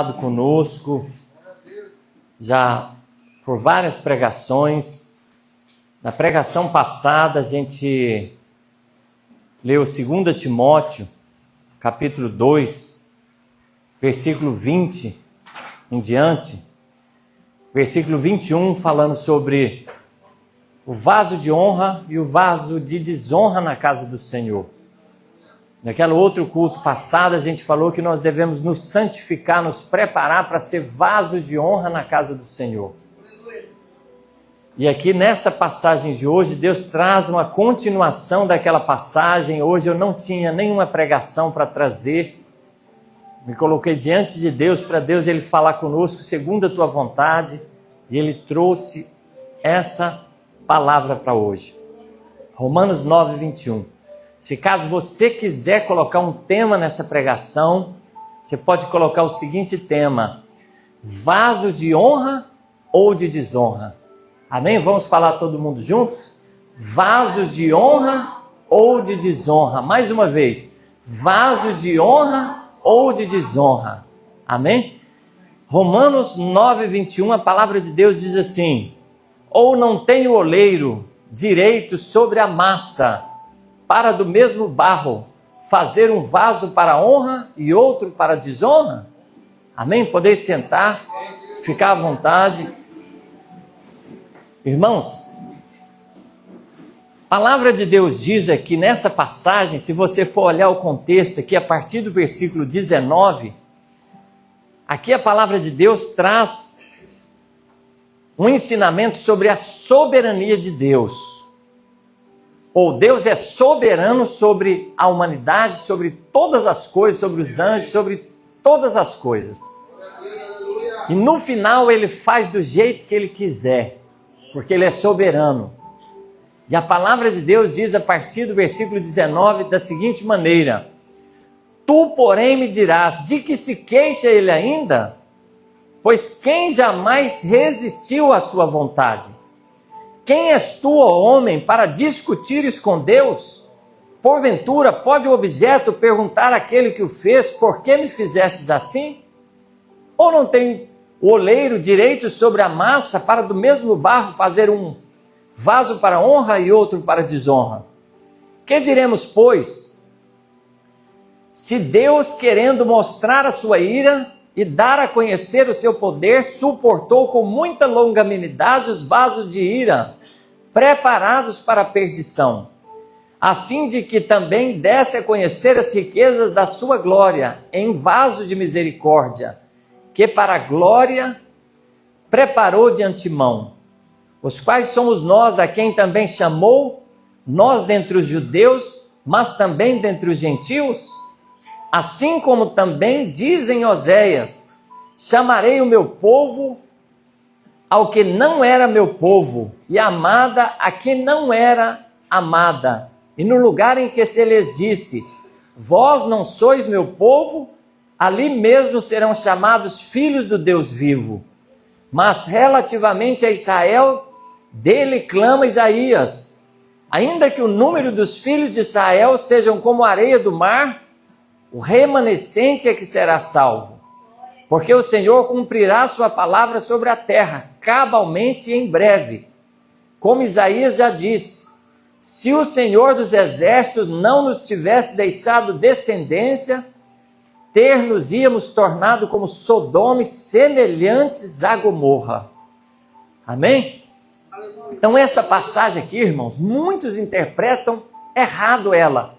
Conosco já por várias pregações. Na pregação passada a gente leu 2 Timóteo, capítulo 2, versículo 20 em diante, versículo 21, falando sobre o vaso de honra e o vaso de desonra na casa do Senhor. Naquele outro culto passado, a gente falou que nós devemos nos santificar, nos preparar para ser vaso de honra na casa do Senhor. E aqui nessa passagem de hoje, Deus traz uma continuação daquela passagem. Hoje eu não tinha nenhuma pregação para trazer. Me coloquei diante de Deus, para Deus Ele falar conosco segundo a tua vontade. E Ele trouxe essa palavra para hoje. Romanos 9, 21. Se caso você quiser colocar um tema nessa pregação, você pode colocar o seguinte tema: vaso de honra ou de desonra? Amém? Vamos falar todo mundo juntos? Vaso de honra ou de desonra? Mais uma vez, vaso de honra ou de desonra? Amém? Romanos 9, 21, a palavra de Deus diz assim: ou não tem o oleiro direito sobre a massa, para do mesmo barro fazer um vaso para honra e outro para desonra? Amém? Podeis sentar, ficar à vontade. Irmãos, a palavra de Deus diz aqui nessa passagem, se você for olhar o contexto aqui, a partir do versículo 19, aqui a palavra de Deus traz um ensinamento sobre a soberania de Deus. Ou Deus é soberano sobre a humanidade, sobre todas as coisas, sobre os anjos, sobre todas as coisas. E no final Ele faz do jeito que Ele quiser, porque Ele é soberano. E a palavra de Deus diz a partir do versículo 19 da seguinte maneira: tu, porém, me dirás, de que se queixa Ele ainda? Pois quem jamais resistiu à sua vontade? Quem és tu, ó homem, para discutires com Deus? Porventura, pode o objeto perguntar àquele que o fez, por que me fizestes assim? Ou não tem o oleiro direito sobre a massa, para do mesmo barro fazer um vaso para honra e outro para desonra? Que diremos, pois? Se Deus, querendo mostrar a sua ira e dar a conhecer o seu poder, suportou com muita longanimidade os vasos de ira, preparados para a perdição, a fim de que também desse a conhecer as riquezas da sua glória, em vaso de misericórdia, que para a glória preparou de antemão, os quais somos nós a quem também chamou, nós dentre os judeus, mas também dentre os gentios? Assim como também dizem Oséias: chamarei o meu povo ao que não era meu povo, e amada a que não era amada. E no lugar em que se lhes disse: vós não sois meu povo, ali mesmo serão chamados filhos do Deus vivo. Mas relativamente a Israel, dele clama Isaías: ainda que o número dos filhos de Israel sejam como a areia do mar, o remanescente é que será salvo. Porque o Senhor cumprirá sua palavra sobre a terra, cabalmente e em breve. Como Isaías já disse: se o Senhor dos exércitos não nos tivesse deixado descendência, ter-nos-íamos tornado como Sodoma, semelhantes a Gomorra. Amém? Então essa passagem aqui, irmãos, muitos interpretam errado ela,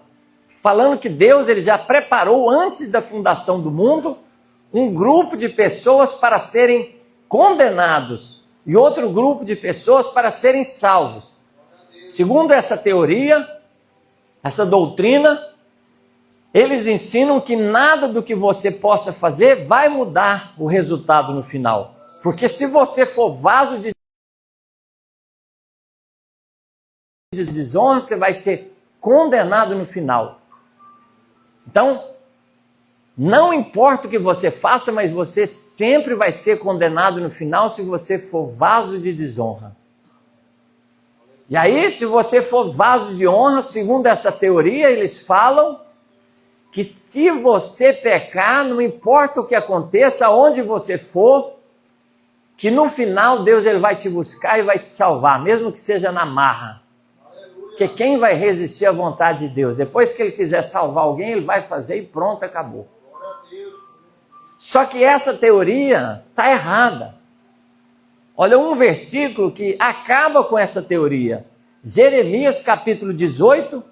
falando que Deus ele já preparou antes da fundação do mundo um grupo de pessoas para serem condenados e outro grupo de pessoas para serem salvos. Segundo essa teoria, essa doutrina, eles ensinam que nada do que você possa fazer vai mudar o resultado no final. Porque se você for vaso de desonra, você vai ser condenado no final. Então, não importa o que você faça, mas você sempre vai ser condenado no final se você for vaso de desonra. E aí, se você for vaso de honra, segundo essa teoria, eles falam que se você pecar, não importa o que aconteça, aonde você for, que no final Deus ele vai te buscar e vai te salvar, mesmo que seja na marra. Porque quem vai resistir à vontade de Deus? Depois que ele quiser salvar alguém, ele vai fazer e pronto, acabou. Só que essa teoria está errada. Olha um versículo que acaba com essa teoria. Jeremias capítulo 18,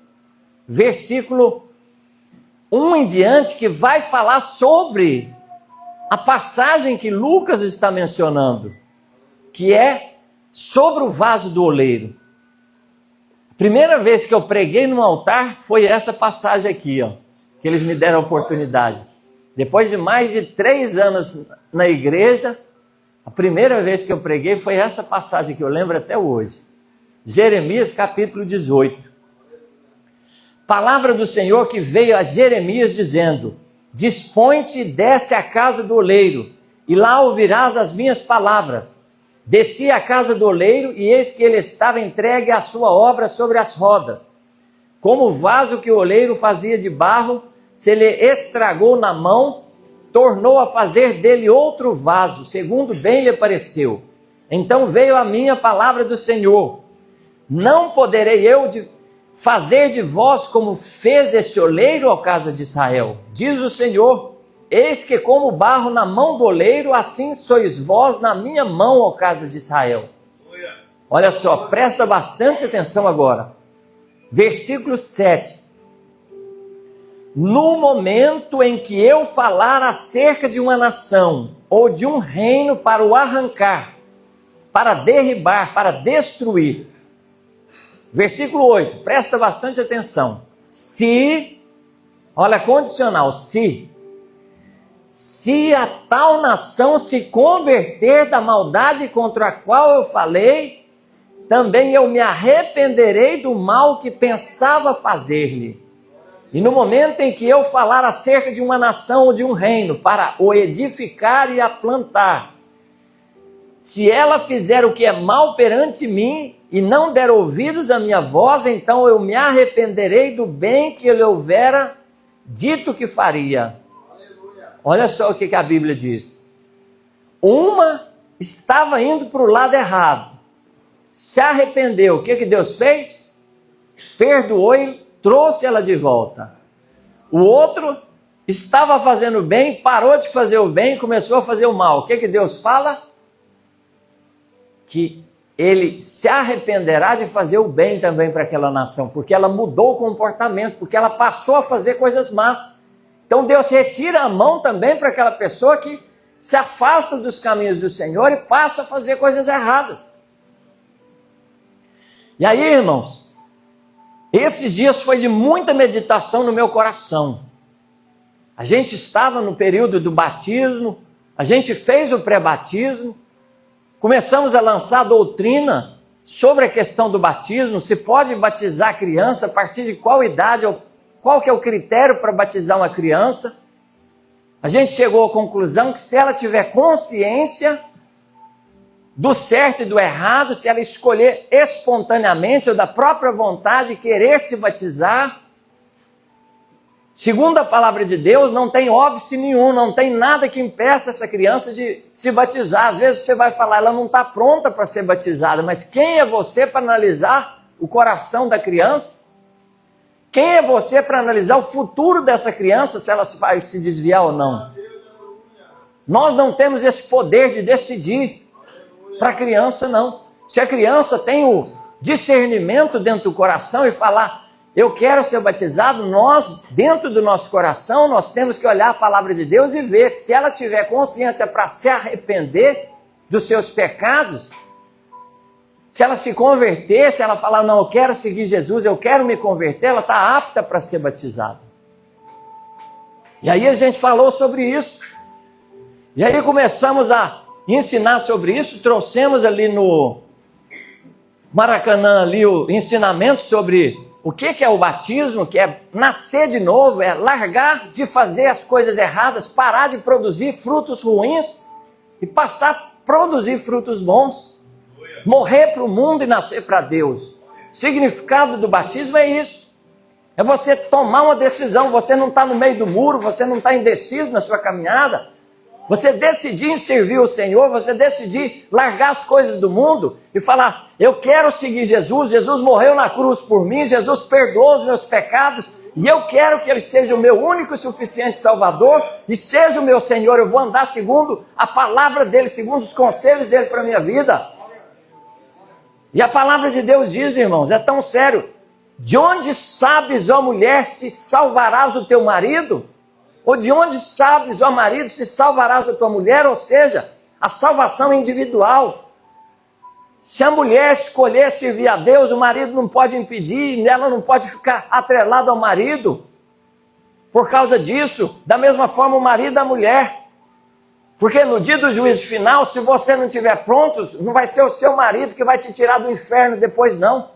versículo 1 em diante, que vai falar sobre a passagem que Lucas está mencionando, que é sobre o vaso do oleiro. A primeira vez que eu preguei no altar foi essa passagem aqui, ó, que eles me deram a oportunidade. Depois de mais de 3 anos na igreja, a primeira vez que eu preguei foi essa passagem que eu lembro até hoje. Jeremias capítulo 18. Palavra do Senhor que veio a Jeremias dizendo: dispõe-te e desce à casa do oleiro, e lá ouvirás as minhas palavras. Desci à casa do oleiro, e eis que ele estava entregue à sua obra sobre as rodas. Como o vaso que o oleiro fazia de barro, se ele estragou na mão, tornou a fazer dele outro vaso, segundo bem lhe pareceu. Então veio a mim a palavra do Senhor: não poderei eu fazer de vós como fez esse oleiro, ó casa de Israel? Diz o Senhor: eis que como barro na mão do oleiro, assim sois vós na minha mão, ó casa de Israel. Olha só, presta bastante atenção agora. Versículo 7. No momento em que eu falar acerca de uma nação ou de um reino para o arrancar, para derribar, para destruir. Versículo 8, presta bastante atenção. Se, olha, condicional, se a tal nação se converter da maldade contra a qual eu falei, também eu me arrependerei do mal que pensava fazer-lhe. E no momento em que eu falar acerca de uma nação ou de um reino, para o edificar e a plantar, se ela fizer o que é mal perante mim, e não der ouvidos à minha voz, então eu me arrependerei do bem que ele houvera dito que faria. Olha só o que a Bíblia diz. Uma estava indo para o lado errado, se arrependeu. O que Deus fez? Perdoou e trouxe ela de volta. O outro estava fazendo bem, parou de fazer o bem e começou a fazer o mal. O que Deus fala? Que ele se arrependerá de fazer o bem também para aquela nação, porque ela mudou o comportamento, porque ela passou a fazer coisas más. Então Deus retira a mão também para aquela pessoa que se afasta dos caminhos do Senhor e passa a fazer coisas erradas. E aí, irmãos, esses dias foi de muita meditação no meu coração. A gente estava no período do batismo, a gente fez o pré-batismo, começamos a lançar doutrina sobre a questão do batismo, se pode batizar a criança, a partir de qual idade, qual que é o critério para batizar uma criança. A gente chegou à conclusão que se ela tiver consciência do certo e do errado, se ela escolher espontaneamente ou da própria vontade querer se batizar, segundo a palavra de Deus, não tem óbice nenhum, não tem nada que impeça essa criança de se batizar. Às vezes você vai falar, ela não está pronta para ser batizada, mas quem é você para analisar o coração da criança? Quem é você para analisar o futuro dessa criança, se ela vai se desviar ou não? Nós não temos esse poder de decidir para a criança, não. Se a criança tem o discernimento dentro do coração e falar, eu quero ser batizado, nós, dentro do nosso coração, nós temos que olhar a palavra de Deus e ver se ela tiver consciência para se arrepender dos seus pecados, se ela se converter, se ela falar, não, eu quero seguir Jesus, eu quero me converter, ela está apta para ser batizada. E aí a gente falou sobre isso. E aí começamos a ensinar sobre isso, trouxemos ali no Maracanã ali o ensinamento sobre o que é o batismo, que é nascer de novo, é largar de fazer as coisas erradas, parar de produzir frutos ruins e passar a produzir frutos bons. Morrer para o mundo e nascer para Deus. O significado do batismo é isso. É você tomar uma decisão. Você não está no meio do muro, você não está indeciso na sua caminhada. Você decidir em servir o Senhor, você decidir largar as coisas do mundo e falar, eu quero seguir Jesus, Jesus morreu na cruz por mim, Jesus perdoou os meus pecados, e eu quero que Ele seja o meu único e suficiente Salvador, e seja o meu Senhor, eu vou andar segundo a palavra dEle, segundo os conselhos dEle para a minha vida. E a palavra de Deus diz, irmãos, é tão sério, de onde sabes, ó mulher, se salvarás o teu marido? Ou de onde sabes, ó marido, se salvarás a tua mulher? Ou seja, a salvação é individual. Se a mulher escolher servir a Deus, o marido não pode impedir, ela não pode ficar atrelada ao marido. Por causa disso, da mesma forma o marido e a mulher. Porque no dia do juízo final, se você não estiver pronto, não vai ser o seu marido que vai te tirar do inferno depois não.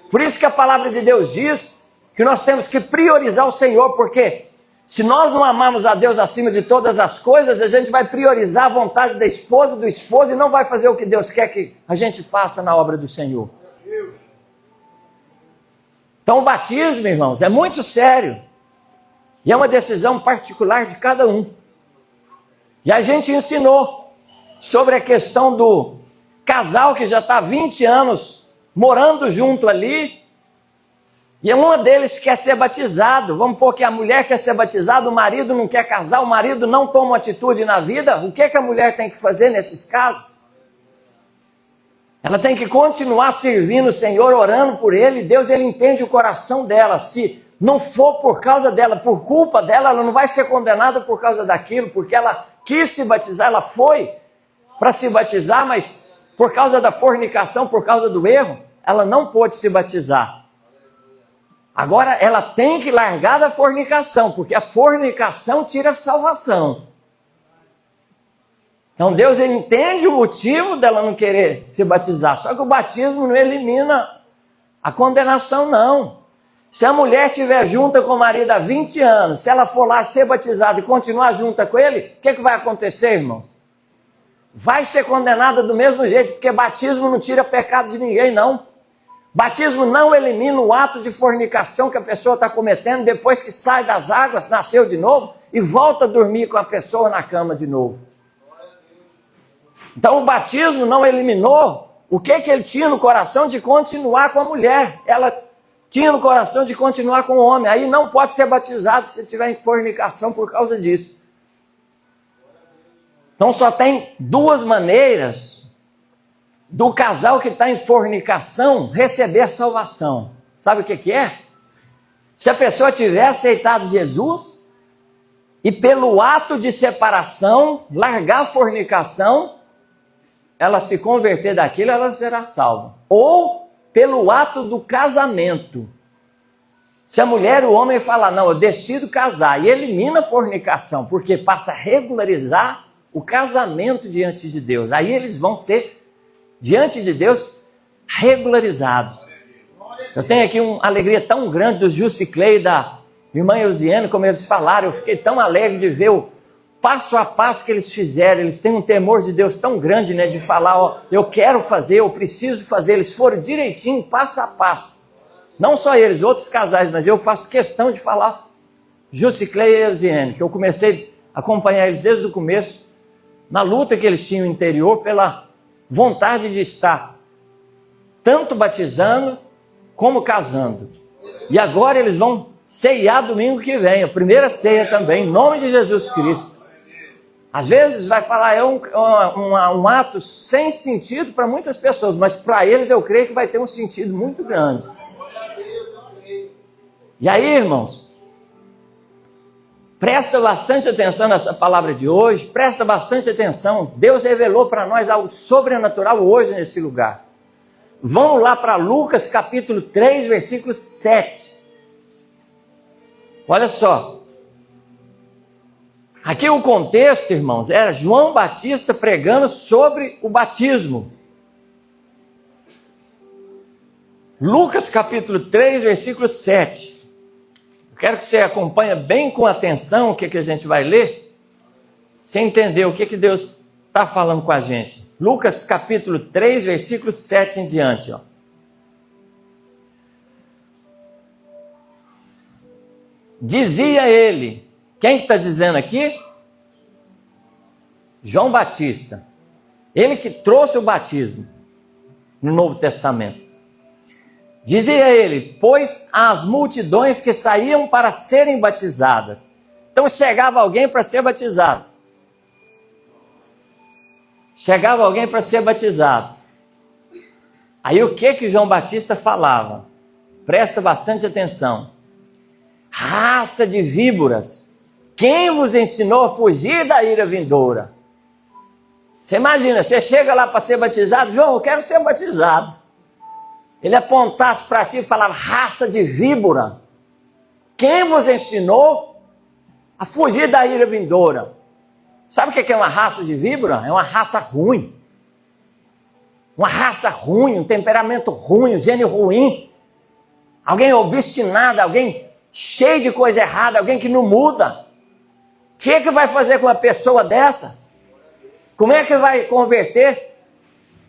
Por isso que a palavra de Deus diz que nós temos que priorizar o Senhor, porque se nós não amarmos a Deus acima de todas as coisas, a gente vai priorizar a vontade da esposa, do esposo, e não vai fazer o que Deus quer que a gente faça na obra do Senhor. Então o batismo, irmãos, é muito sério. E é uma decisão particular de cada um. E a gente ensinou sobre a questão do casal que já está há 20 anos morando junto ali, e um deles quer ser batizado. Vamos pôr que a mulher quer ser batizada, o marido não quer casar, o marido não toma uma atitude na vida. O que a mulher tem que fazer nesses casos? Ela tem que continuar servindo o Senhor, orando por Ele. Deus, Ele entende o coração dela. Se não for por causa dela, por culpa dela, ela não vai ser condenada por causa daquilo, porque ela quis se batizar, ela foi para se batizar, mas por causa da fornicação, por causa do erro, ela não pôde se batizar. Agora ela tem que largar da fornicação, porque a fornicação tira a salvação. Então Deus entende o motivo dela não querer se batizar, só que o batismo não elimina a condenação não. Se a mulher estiver junta com o marido há 20 anos, se ela for lá ser batizada e continuar junta com ele, o que vai acontecer, irmão? Vai ser condenada do mesmo jeito, porque batismo não tira pecado de ninguém não. Batismo não elimina o ato de fornicação que a pessoa está cometendo depois que sai das águas, nasceu de novo e volta a dormir com a pessoa na cama de novo. Então o batismo não eliminou o que ele tinha no coração de continuar com a mulher. Ela tinha no coração de continuar com o homem. Aí não pode ser batizado se tiver em fornicação por causa disso. Então só tem duas maneiras do casal que está em fornicação receber a salvação. Sabe o que é? Se a pessoa tiver aceitado Jesus e pelo ato de separação, largar a fornicação, ela se converter daquilo, ela será salva. Ou pelo ato do casamento. Se a mulher e o homem falar, não, eu decido casar, e elimina a fornicação, porque passa a regularizar o casamento diante de Deus. Aí eles vão ser diante de Deus, regularizados. Eu tenho aqui uma alegria tão grande do Jussi Clay e da irmã Eusiane, como eles falaram, eu fiquei tão alegre de ver o passo a passo que eles fizeram. Eles têm um temor de Deus tão grande, né, de falar, ó, eu quero fazer, eu preciso fazer. Eles foram direitinho, passo a passo. Não só eles, outros casais, mas eu faço questão de falar Jussi Clay e Eusiane, que eu comecei a acompanhar eles desde o começo, na luta que eles tinham no interior pela vontade de estar tanto batizando como casando. E agora eles vão ceiar domingo que vem, a primeira ceia também, em nome de Jesus Cristo. Às vezes vai falar, é um ato sem sentido para muitas pessoas, mas para eles eu creio que vai ter um sentido muito grande. E aí, irmãos, presta bastante atenção nessa palavra de hoje, presta bastante atenção. Deus revelou para nós algo sobrenatural hoje nesse lugar. Vamos lá para Lucas capítulo 3, versículo 7. Olha só. Aqui o contexto, irmãos, era João Batista pregando sobre o batismo. Lucas capítulo 3, versículo 7. Quero que você acompanhe bem com atenção o que a gente vai ler, sem entender o que Deus está falando com a gente. Lucas capítulo 3, versículo 7 em diante. Ó. Dizia ele, quem que está dizendo aqui? João Batista. Ele que trouxe o batismo no Novo Testamento. Dizia ele, pois as multidões que saíam para serem batizadas. Então chegava alguém para ser batizado. Chegava alguém para ser batizado. Aí o que João Batista falava? Presta bastante atenção. Raça de víboras, quem vos ensinou a fugir da ira vindoura? Você imagina, você chega lá para ser batizado, João, eu quero ser batizado. Ele apontasse para ti e falava, raça de víbora, quem vos ensinou a fugir da ira vindoura? Sabe o que é uma raça de víbora? É uma raça ruim. Uma raça ruim, um temperamento ruim, um gênio ruim. Alguém obstinado, alguém cheio de coisa errada, alguém que não muda. O que vai fazer com uma pessoa dessa? Como é que vai converter?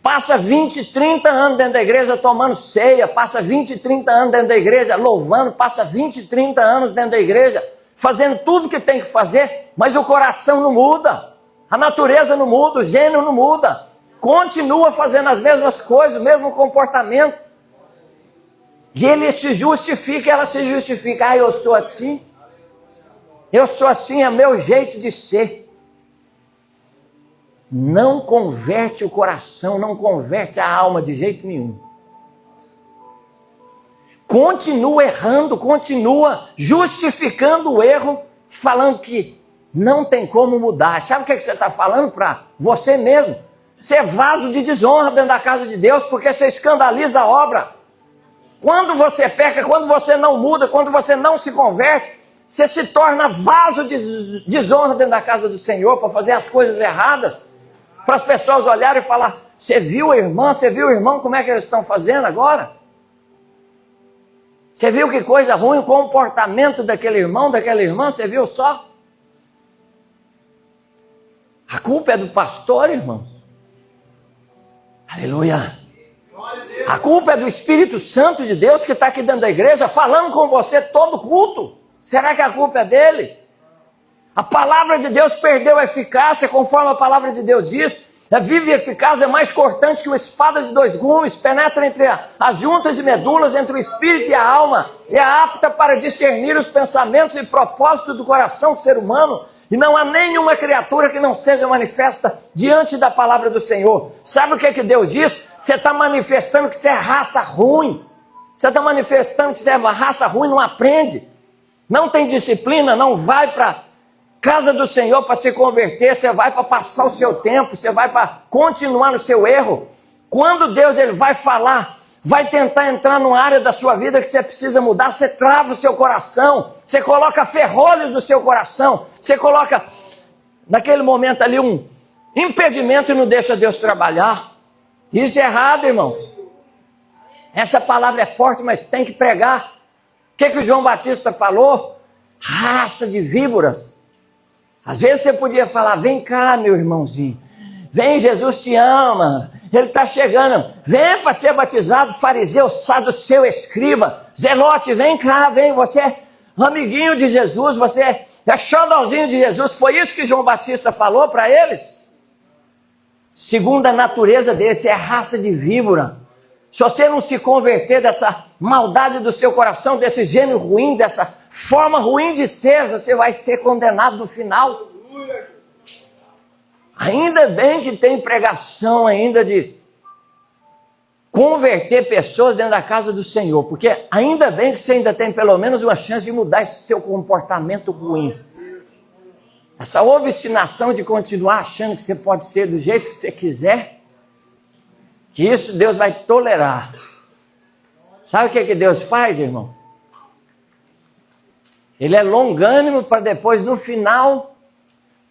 Passa 20, 30 anos dentro da igreja tomando ceia, passa 20, 30 anos dentro da igreja louvando, passa 20, 30 anos dentro da igreja fazendo tudo que tem que fazer, mas o coração não muda, a natureza não muda, o gênio não muda, continua fazendo as mesmas coisas, o mesmo comportamento. E ele se justifica, ela se justifica. Ah, eu sou assim, é meu jeito de ser. Não converte o coração, não converte a alma de jeito nenhum. Continua errando, continua justificando o erro, falando que não tem como mudar. Sabe o que você está falando para você mesmo? Você é vaso de desonra dentro da casa de Deus, porque você escandaliza a obra. Quando você peca, quando você não muda, quando você não se converte, você se torna vaso de desonra dentro da casa do Senhor para fazer as coisas erradas, para as pessoas olharem e falar, você viu a irmã, você viu o irmão, como é que eles estão fazendo agora? Você viu que coisa ruim, o comportamento daquele irmão, daquela irmã, você viu só? A culpa é do pastor, irmãos. Aleluia. A culpa é do Espírito Santo de Deus que está aqui dentro da igreja falando com você todo culto. Será que a culpa é dele? A palavra de Deus perdeu a eficácia, conforme a palavra de Deus diz. É viva e eficaz, é mais cortante que uma espada de 2 gumes, penetra entre as juntas e medulas, entre o espírito e a alma, é apta para discernir os pensamentos e propósitos do coração do ser humano, e não há nenhuma criatura que não seja manifesta diante da palavra do Senhor. Sabe o que Deus diz? Você está manifestando que você é raça ruim, você está manifestando que você é uma raça ruim, não aprende, não tem disciplina, não vai para casa do Senhor para se converter, você vai para passar o seu tempo, você vai para continuar no seu erro. Quando Deus ele vai falar, vai tentar entrar numa área da sua vida que você precisa mudar, você trava o seu coração, você coloca ferrolhos no seu coração, você coloca naquele momento ali um impedimento e não deixa Deus trabalhar. Isso é errado, irmãos. Essa palavra é forte, mas tem que pregar. O que o João Batista falou? Raça de víboras. Às vezes você podia falar, vem cá, meu irmãozinho, vem, Jesus te ama, ele está chegando, vem para ser batizado, fariseu, saduceu, escriba, zelote, vem cá, vem, você é amiguinho de Jesus, você é xodózinho de Jesus. Foi isso que João Batista falou para eles? Segundo a natureza deles, você é raça de víbora. Se você não se converter dessa maldade do seu coração, desse gênio ruim, dessa forma ruim de ser, você vai ser condenado no final. Ainda bem que tem pregação ainda de converter pessoas dentro da casa do Senhor, porque ainda bem que você ainda tem pelo menos uma chance de mudar esse seu comportamento ruim. Essa obstinação de continuar achando que você pode ser do jeito que você quiser, que isso Deus vai tolerar. Sabe o que Deus faz, irmão? Ele é longânimo para depois, no final,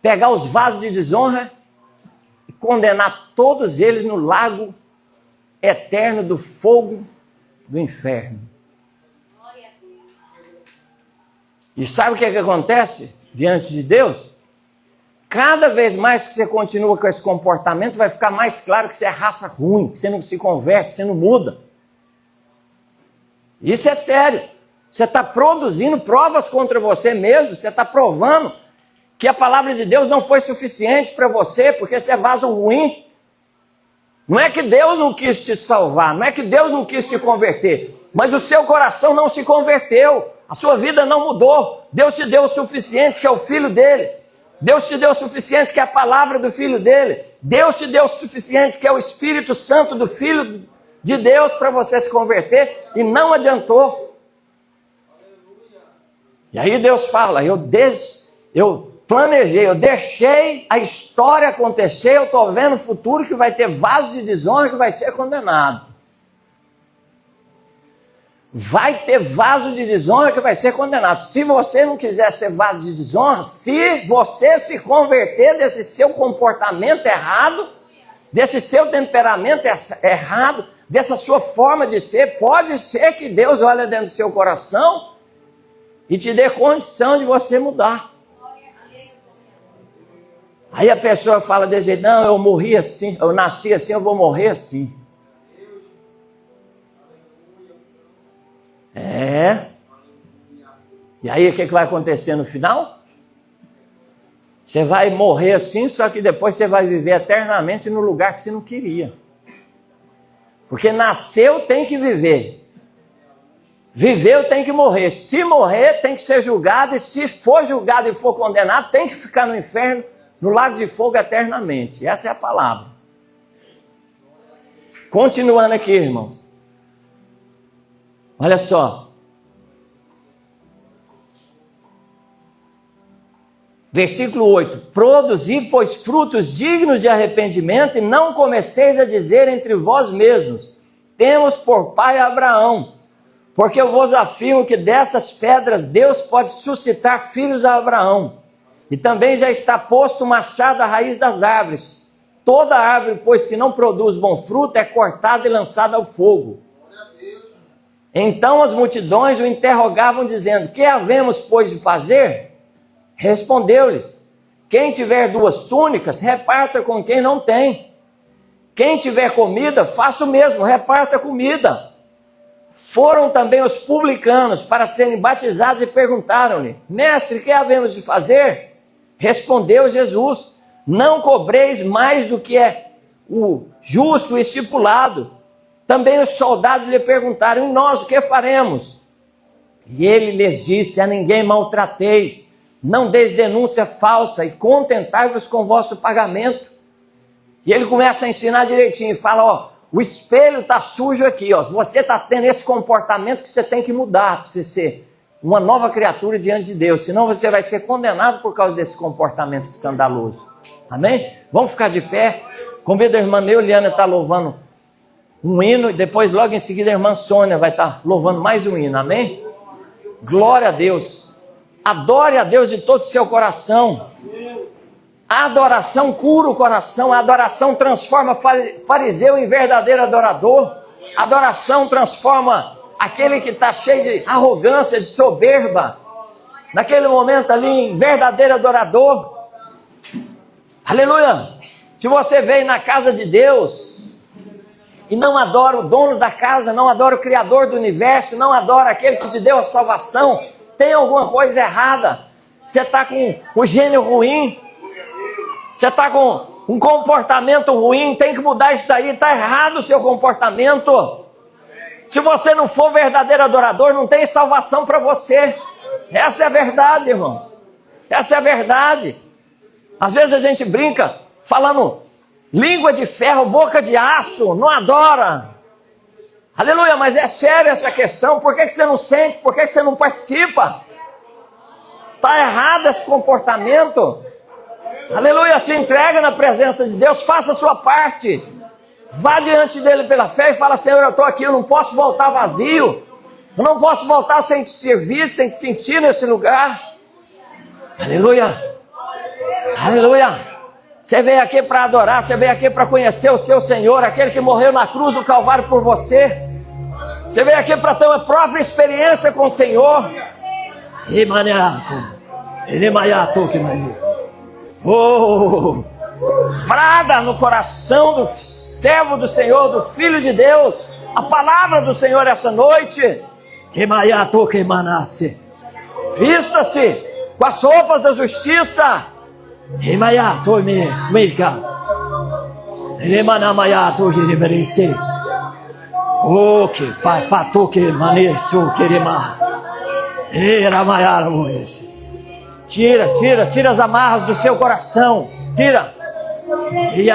pegar os vasos de desonra e condenar todos eles no lago eterno do fogo do inferno. E sabe o que acontece diante de Deus? Cada vez mais que você continua com esse comportamento, vai ficar mais claro que você é raça ruim, que você não se converte, você não muda. Isso é sério. Você está produzindo provas contra você mesmo, você está provando que a palavra de Deus não foi suficiente para você, porque você é vaso ruim. Não é que Deus não quis te salvar, não é que Deus não quis te converter, mas o seu coração não se converteu, a sua vida não mudou. Deus te deu o suficiente, que é o Filho dele. Deus te deu o suficiente, que é a palavra do Filho dele. Deus te deu o suficiente, que é o Espírito Santo do Filho de Deus, para você se converter, e não adiantou. E aí Deus fala, eu planejei, eu deixei a história acontecer, eu estou vendo o futuro que vai ter vaso de desonra que vai ser condenado. Vai ter vaso de desonra que vai ser condenado. Se você não quiser ser vaso de desonra, se você se converter desse seu comportamento errado, desse seu temperamento errado, dessa sua forma de ser, pode ser que Deus olhe dentro do seu coração e te dê condição de você mudar. Aí a pessoa fala desse jeito, não, eu morri assim, eu nasci assim, eu vou morrer assim. E aí o que vai acontecer no final? Você vai morrer assim, só que depois você vai viver eternamente no lugar que você não queria. Porque nasceu tem que viver. Viveu tem que morrer. Se morrer tem que ser julgado, e se for julgado e for condenado, tem que ficar no inferno, no lago de fogo eternamente. Essa é a palavra. Continuando aqui, irmãos. Olha só. Versículo 8. Produzi, pois, frutos dignos de arrependimento, e não comeceis a dizer entre vós mesmos, temos por pai Abraão. Porque eu vos afirmo que dessas pedras Deus pode suscitar filhos a Abraão. E também já está posto o machado à raiz das árvores. Toda árvore, pois, que não produz bom fruto, é cortada e lançada ao fogo. Então as multidões o interrogavam, dizendo, que havemos, pois, de fazer? Respondeu-lhes, quem tiver 2 túnicas, reparta com quem não tem. Quem tiver comida, faça o mesmo, reparta comida. Foram também os publicanos para serem batizados e perguntaram-lhe, mestre, que havemos de fazer? Respondeu Jesus, não cobreis mais do que é o justo estipulado. Também os soldados lhe perguntaram, e nós o que faremos? E ele lhes disse, a ninguém maltrateis, não deis denúncia falsa, e contentai-vos com o vosso pagamento. E ele começa a ensinar direitinho, e fala, ó, o espelho está sujo aqui, ó. Você está tendo esse comportamento que você tem que mudar para você ser uma nova criatura diante de Deus. Senão você vai ser condenado por causa desse comportamento escandaloso. Amém? Vamos ficar de pé. Convido a irmã Neuliana a estar louvando um hino. E depois, logo em seguida, a irmã Sônia vai estar louvando mais um hino. Amém? Glória a Deus. Adore a Deus de todo o seu coração. A adoração cura o coração, a adoração transforma fariseu em verdadeiro adorador. A adoração transforma aquele que está cheio de arrogância, de soberba, naquele momento ali em verdadeiro adorador. Aleluia! Se você veio na casa de Deus e não adora o dono da casa, não adora o Criador do universo, não adora aquele que te deu a salvação, tem alguma coisa errada. Você está com o gênio ruim, você está com um comportamento ruim, tem que mudar isso daí, está errado o seu comportamento. Se você não for verdadeiro adorador, não tem salvação para você. Essa é a verdade, irmão. Essa é a verdade. Às vezes a gente brinca falando língua de ferro, boca de aço, não adora. Aleluia, mas é sério essa questão. Por que você não sente? Por que você não participa? Está errado esse comportamento. Aleluia, se entrega na presença de Deus, faça a sua parte. Vá diante dele pela fé e fala, Senhor, eu estou aqui, eu não posso voltar vazio. Eu não posso voltar sem te servir, sem te sentir nesse lugar. Aleluia. Aleluia. Você veio aqui para adorar, você veio aqui para conhecer o seu Senhor, aquele que morreu na cruz do Calvário por você. Você veio aqui para ter uma própria experiência com o Senhor. Oh, prada no coração do servo do Senhor, do Filho de Deus, a palavra do Senhor essa noite, Que maiato que manasse. Vista-se com as roupas da justiça. Que maiato mesmo, meika. Ele manamaiato que ele merece. O que pato que maneço que ele mar. Era maiar esse. Tira as amarras do seu coração. Tira. E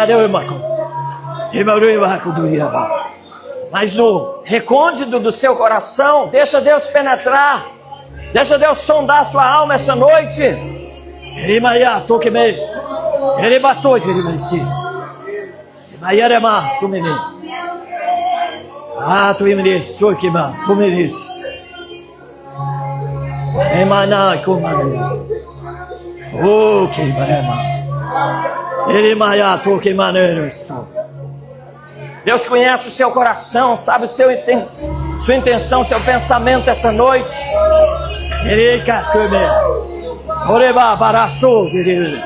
mas no recôndito do seu coração, deixa Deus penetrar. Deixa Deus sondar a sua alma essa noite. Ele batou que ele merece. Maiarema, sumene. Ah, tu imene, sou que ma, tu merece. Emana, comane. Oh, que barema. Ele maia, tu que maneiro estou. Deus conhece o seu coração, sabe sua intenção, seu pensamento essa noite. Ele catume. Oreba, baraço, querido.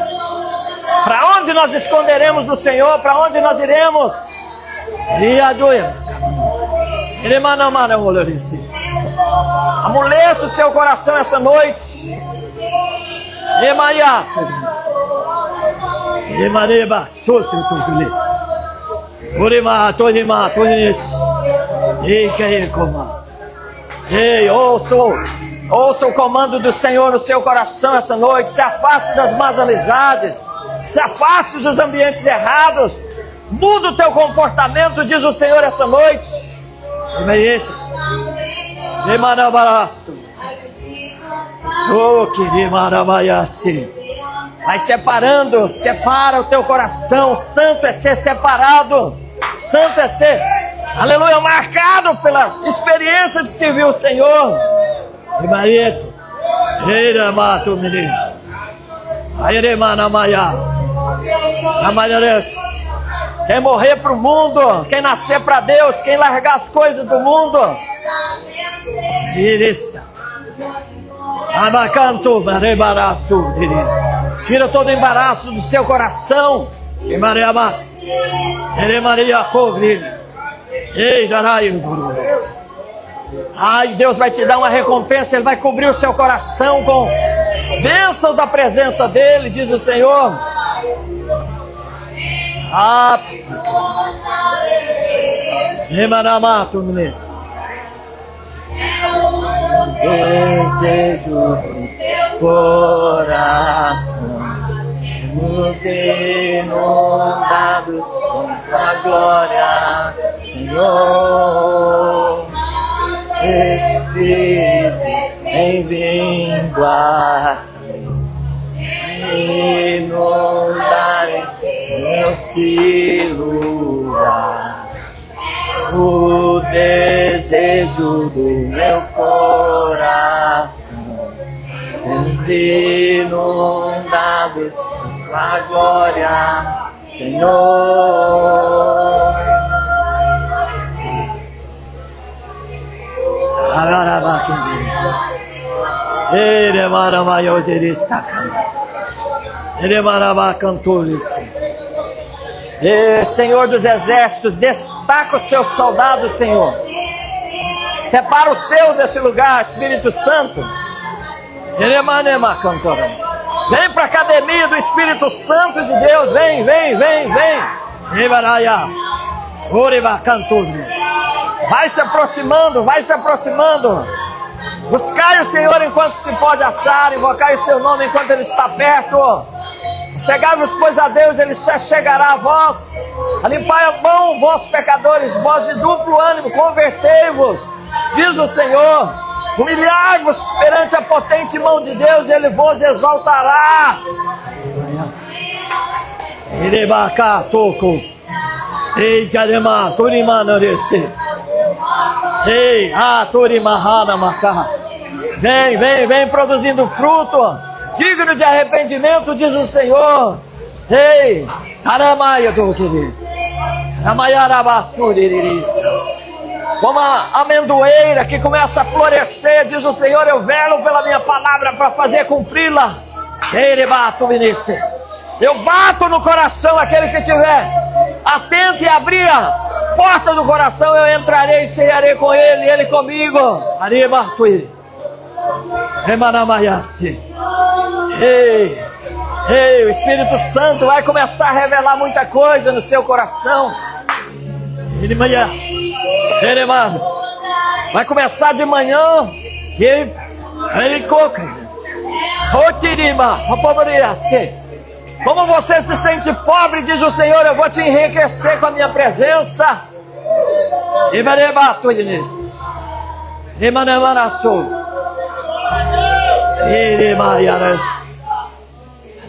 Para onde nós esconderemos do Senhor? Para onde nós iremos? Amoleça o seu coração essa noite. Ei, ouça o comando do Senhor no seu coração essa noite. Se afaste das más amizades. Se afaste dos ambientes errados. Muda o teu comportamento, diz o Senhor essa noite. Vai separando, separa o teu coração. Santo é ser separado. Santo é ser, aleluia, marcado pela experiência de servir o Senhor. E marido, ele mata o menino. Aí ele mana maia. Quem morrer para o mundo, quem nascer para Deus, quem largar as coisas do mundo. Tira todo o embaraço do seu coração. Ai, Deus vai te dar uma recompensa. Ele vai cobrir o seu coração com bênção da presença dele, diz o Senhor. Desejo do coração, nos inundados com a glória, Senhor. Espírito, bem-vindo aqui, inundar nesse lugar o desejo do meu coração, sermos inundados com a glória, Senhor. Ele maravilha destaca. Ele maravilha cantou-lhe-se. Senhor dos exércitos, destaca os seus soldados, Senhor. Separa os teus desse lugar, Espírito Santo. Ele manema cantou. Vem para a academia do Espírito Santo de Deus. Vem. Oriba cantou. Vai se aproximando. Buscai o Senhor enquanto se pode achar, invocai o seu nome enquanto Ele está perto. Chegai-vos, pois, a Deus, Ele se chegará a vós. Limpai a mão, vós pecadores, vós de duplo ânimo, convertei-vos, diz o Senhor. Humilhai-vos perante a potente mão de Deus, Ele vos exaltará. Ei, carema, turimana desse. Ei, turimahana maca. Vem produzindo fruto, digno de arrependimento, diz o Senhor. Ei, caramaia do querido. Como a amendoeira que começa a florescer, diz o Senhor, eu velo pela minha palavra para fazer cumpri-la. Eu bato no coração aquele que tiver atento e abrir porta do coração eu entrarei e cearei com ele, e ele comigo. Arimartui. Remanamayasi. Ei, o Espírito Santo vai começar a revelar muita coisa no seu coração. Vai começar de manhã. E ele coca. Como você se sente pobre, diz o Senhor, eu vou te enriquecer com a minha presença.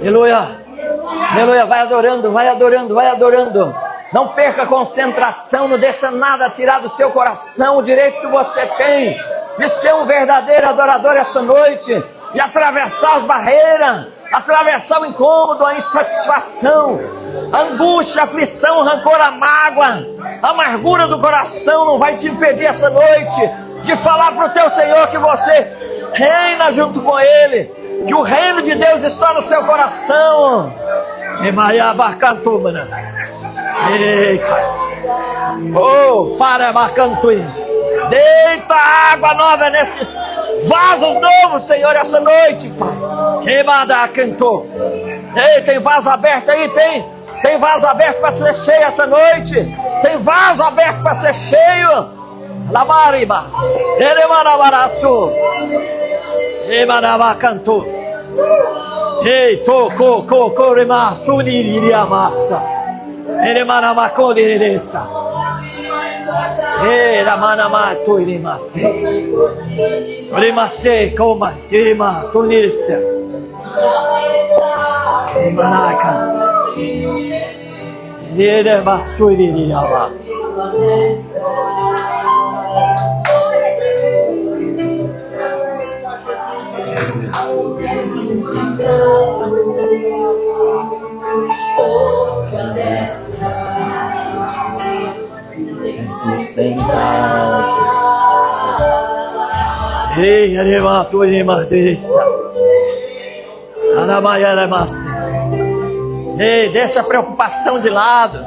Aleluia. Aleluia. Vai adorando, vai adorando, vai adorando. Não perca a concentração, não deixa nada tirar do seu coração o direito que você tem de ser um verdadeiro adorador essa noite, de atravessar as barreiras, atravessar o incômodo, a insatisfação, a angústia, a aflição, o rancor, a mágoa, a amargura do coração não vai te impedir essa noite de falar para o teu Senhor que você reina junto com Ele, que o reino de Deus está no seu coração. Oh, para Macantui. Deita água nova nesses vasos novos, Senhor, essa noite, Pai. Queimada cantou. Ei, tem vaso aberto aí? Tem vaso aberto para ser cheio essa noite. Tem vaso aberto para ser cheio. Labariba. Eremanabaraçu. Emanaba cantou. Ei, tocou, corema, suniriria massa. Eremanamacondiresta. Era manamato irimase. Irimase coma, irima, tunirsa. Imanaka. Ele basuririraba. Ei, aremato irimaderista. Aramayaramasse. Ei, deixa a preocupação de lado.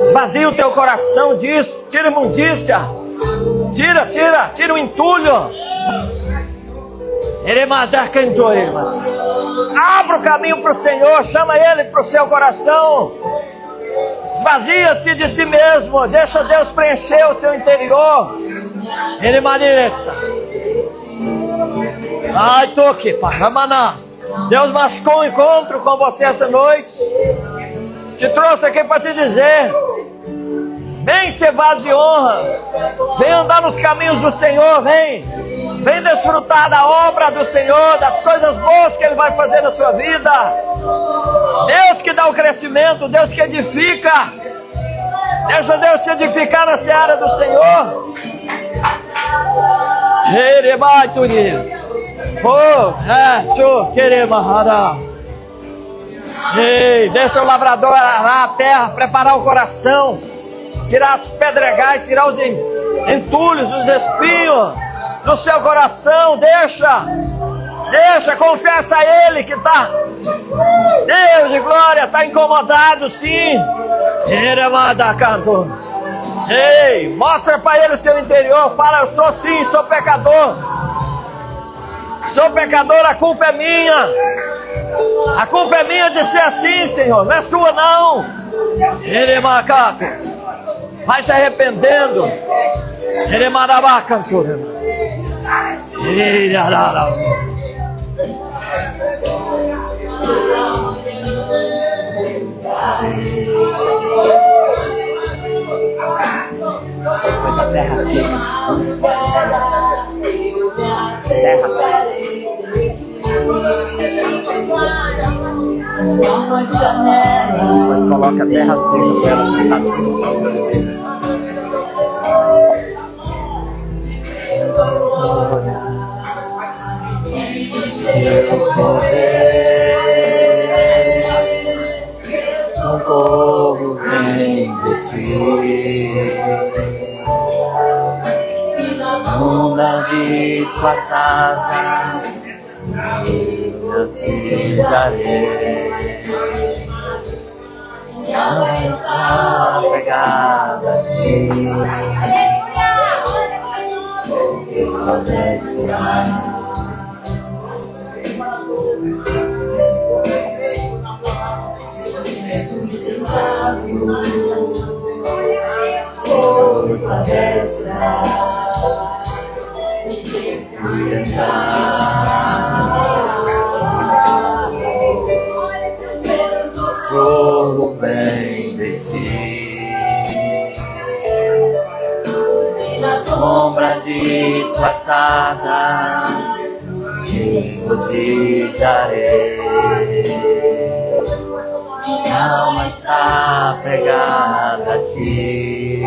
Esvazia o teu coração disso. Tira a imundícia. Tira o entulho. Abra o caminho para o Senhor. Chama Ele para o seu coração. Esvazia-se de si mesmo. Deixa Deus preencher o seu interior. Ele manifesta. Ai, toque, Paramaná. Deus marcou um encontro com você essa noite. Te trouxe aqui para te dizer: vem ser vaso de honra. Vem andar nos caminhos do Senhor. Vem desfrutar da obra do Senhor, das coisas boas que Ele vai fazer na sua vida. Deus que dá o crescimento, Deus que edifica. Deixa Deus te edificar na seara do Senhor. Ei, deixa o lavrador arar a terra, preparar o coração, tirar as pedregais, tirar os entulhos, os espinhos do seu coração. Deixa, confessa a Ele que está, Deus de glória, está incomodado sim. Ei, mostra para Ele o seu interior. Fala: eu sou sim, sou pecador. Sou pecador, a culpa é minha. A culpa é minha de ser assim, Senhor, não é sua não. Ele macaco. Vai se arrependendo. Ele marabacantura. Ele arara. Pois a terra seca. Terra seca. Mas coloca a terra seca para ela sentar no seu sol de oliveira. Teu poder, socorro vem de ti. Onda de tuas asas, eu ansiarei. Avançar apegada a ti. Essa destra. Força destra, me tem sustentado, meu socorro vem de ti, e na sombra de tuas asas me regozijarei. Minha alma está pegada a ti,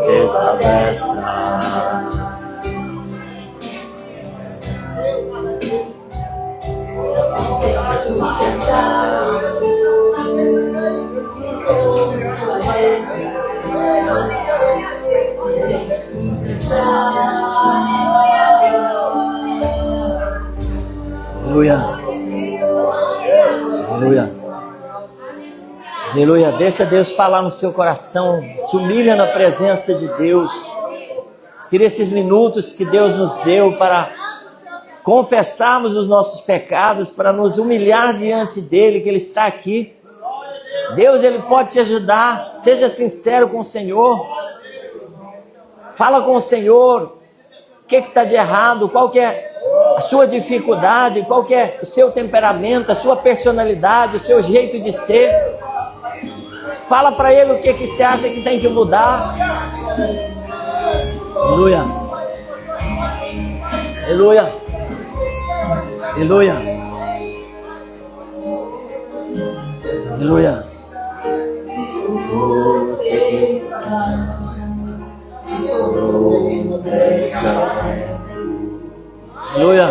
esta destra. Sustentado com sua destra, aleluia. Aleluia. Aleluia. Deixa Deus falar no seu coração. Se humilha na presença de Deus. Tira esses minutos que Deus nos deu para confessarmos os nossos pecados, para nos humilhar diante dEle, que Ele está aqui. Deus, Ele pode te ajudar. Seja sincero com o Senhor. Fala com o Senhor. O que está de errado? Qual que é a sua dificuldade, qual que é o seu temperamento, a sua personalidade, o seu jeito de ser. Fala para Ele o que você acha que tem que mudar. Aleluia. Aleluia. Aleluia. Aleluia. Aleluia.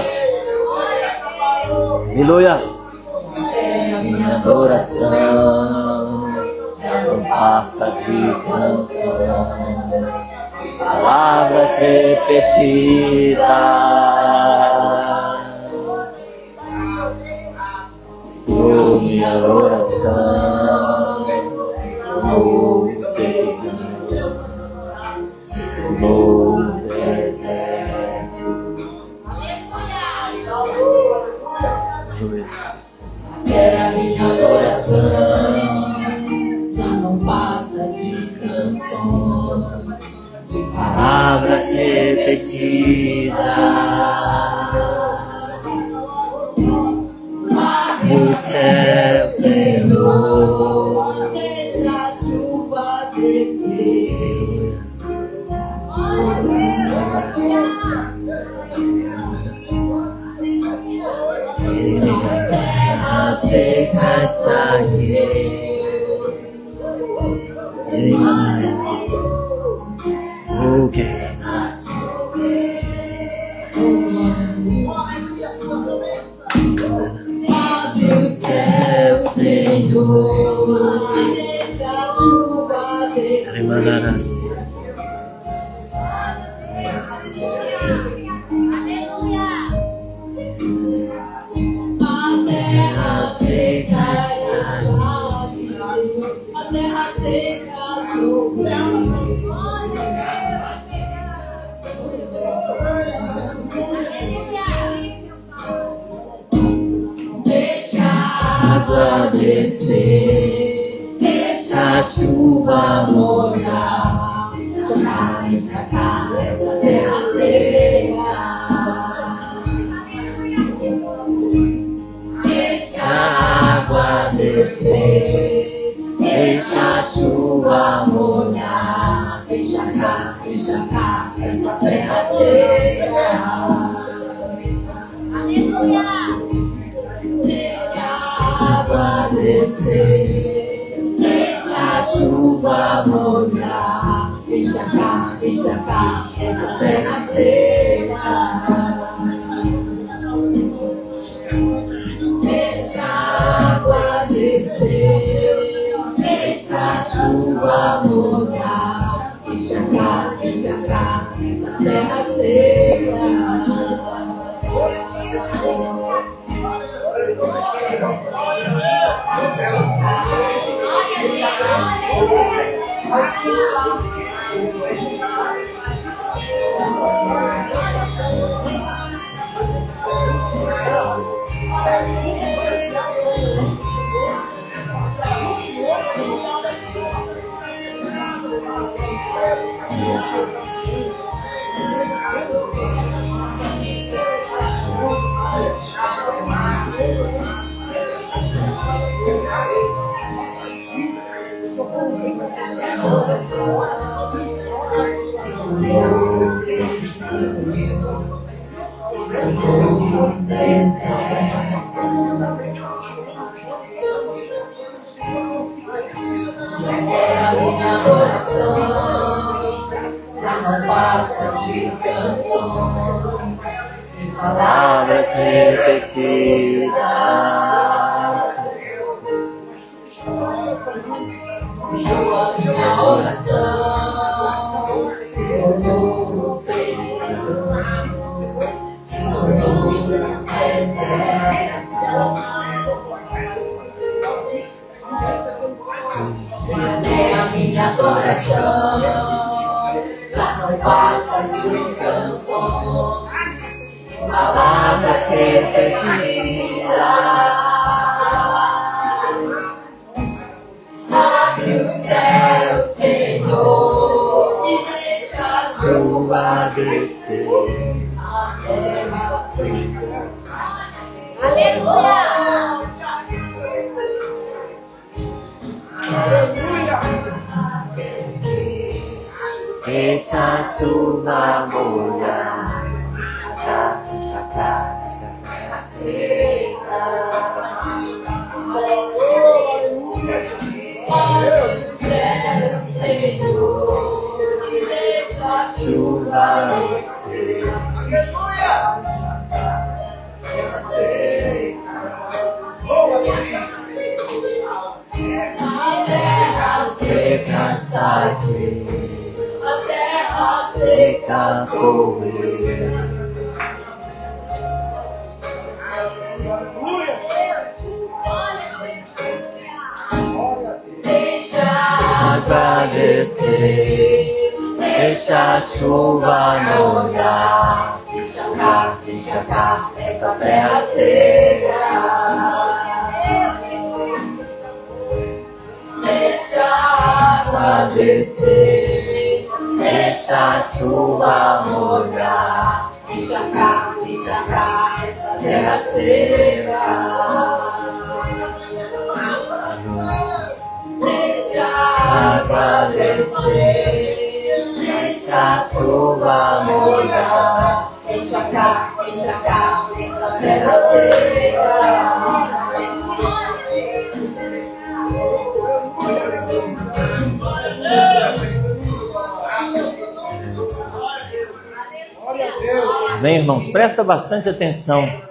Aleluia. Minha adoração já não passa de canções, palavras repetidas. Oh, minha adoração, oh, seguidão, oh, deserto. Era minha adoração, já não passa de canções, de palavras repetidas. No céu, Senhor, deixa a chuva descer. A terra seca está aqui. O que é do céu, Senhor, e deixa a chuva descer. A terra seca está aqui. A terra seca deixa a água descer, deixa a chuva molhar, encharcar essa terra seca. Deixa a água descer, deixa a chuva molhar, encharcar essa terra seca. Aleluia! Deixa a água descer, deixa a chuva molhar, encharcar essa terra seca. Deixa a água descer, deixa a chuva molhar, encharcar essa terra seca. É a minha adoração, já não passa de canção, em palavras repetidas. Senhor, a minha oração se tornou servidão, se tornou externação. É a minha adoração, já não passa de canção, palavras repetidas. Abre os céus, Senhor, e deixa a chuva descer, a terra seca. Aleluia! Deixa a chuva molhar, enxacar a seca. Abre os céus, Senhor, e deixa a chuva descer. A terra seca está aqui, a terra seca sou eu. Deixa a água descer, deixa a chuva molhar, enxacar essa terra seca. Deixa a água descer, deixa a chuva molhar, enxacar essa terra seca. Deixa a água descer, deixa a chuva molhar, enxacar essa terra seca. Bem, irmãos, presta bastante atenção.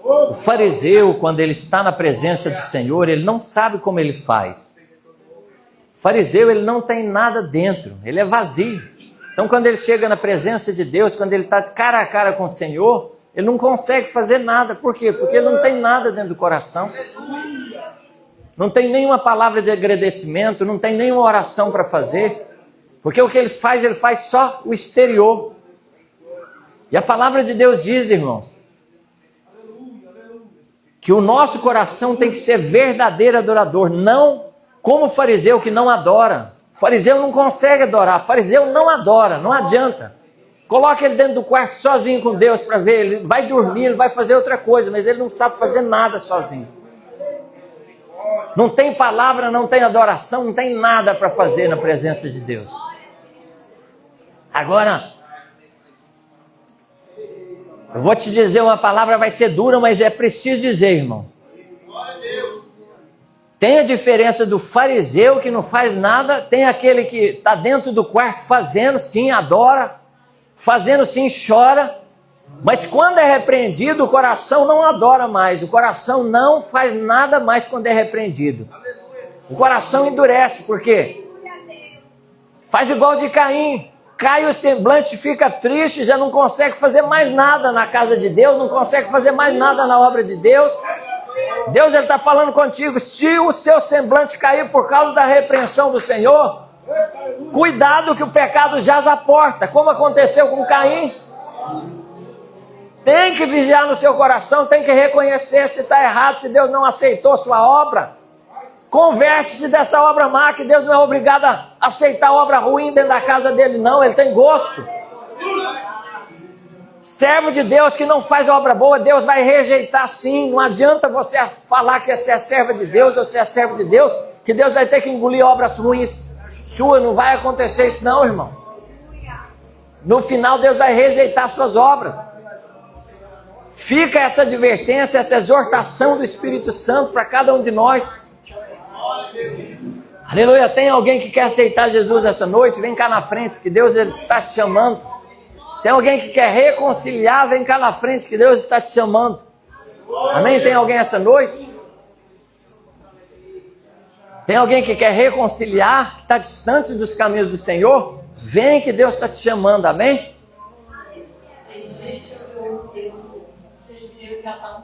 O fariseu, quando ele está na presença do Senhor, ele não sabe como ele faz. O fariseu, ele não tem nada dentro, ele é vazio. Então, quando ele chega na presença de Deus, quando ele está cara a cara com o Senhor, ele não consegue fazer nada. Por quê? Porque ele não tem nada dentro do coração. Não tem nenhuma palavra de agradecimento, não tem nenhuma oração para fazer. Porque o que ele faz só o exterior. E a palavra de Deus diz, irmãos, que o nosso coração tem que ser verdadeiro adorador, não como o fariseu que não adora. O fariseu não consegue adorar, o fariseu não adora, não adianta. Coloca ele dentro do quarto sozinho com Deus para ver, ele vai dormir, ele vai fazer outra coisa, mas ele não sabe fazer nada sozinho. Não tem palavra, não tem adoração, não tem nada para fazer na presença de Deus. Agora, eu vou te dizer uma palavra, vai ser dura, mas é preciso dizer, irmão. Tem a diferença do fariseu que não faz nada, tem aquele que está dentro do quarto fazendo sim, adora, fazendo sim, chora, mas quando é repreendido, o coração não adora mais, o coração não faz nada mais quando é repreendido. O coração endurece, por quê? Faz igual de Caim. Cai o semblante, fica triste, já não consegue fazer mais nada na casa de Deus, não consegue fazer mais nada na obra de Deus. Deus está falando contigo, se o seu semblante cair por causa da repreensão do Senhor, cuidado que o pecado jaz à porta, como aconteceu com Caim. Tem que vigiar no seu coração, tem que reconhecer se está errado, se Deus não aceitou sua obra. Converte-se dessa obra má, que Deus não é obrigado a aceitar obra ruim dentro da casa dele, não, ele tem gosto. Servo de Deus que não faz obra boa, Deus vai rejeitar sim. Não adianta você falar que você é servo de Deus ou você é servo de Deus, que Deus vai ter que engolir obras ruins suas. Não vai acontecer isso não, irmão. No final Deus vai rejeitar suas obras. Fica essa advertência, essa exortação do Espírito Santo para cada um de nós. Aleluia. Tem alguém que quer aceitar Jesus essa noite? Vem cá na frente, que Deus ele está te chamando. Tem alguém que quer reconciliar? Vem cá na frente, que Deus está te chamando. Amém? Tem alguém essa noite? Tem alguém que quer reconciliar, que está distante dos caminhos do Senhor? Vem que Deus está te chamando, amém? Gente, vocês deveriam cantar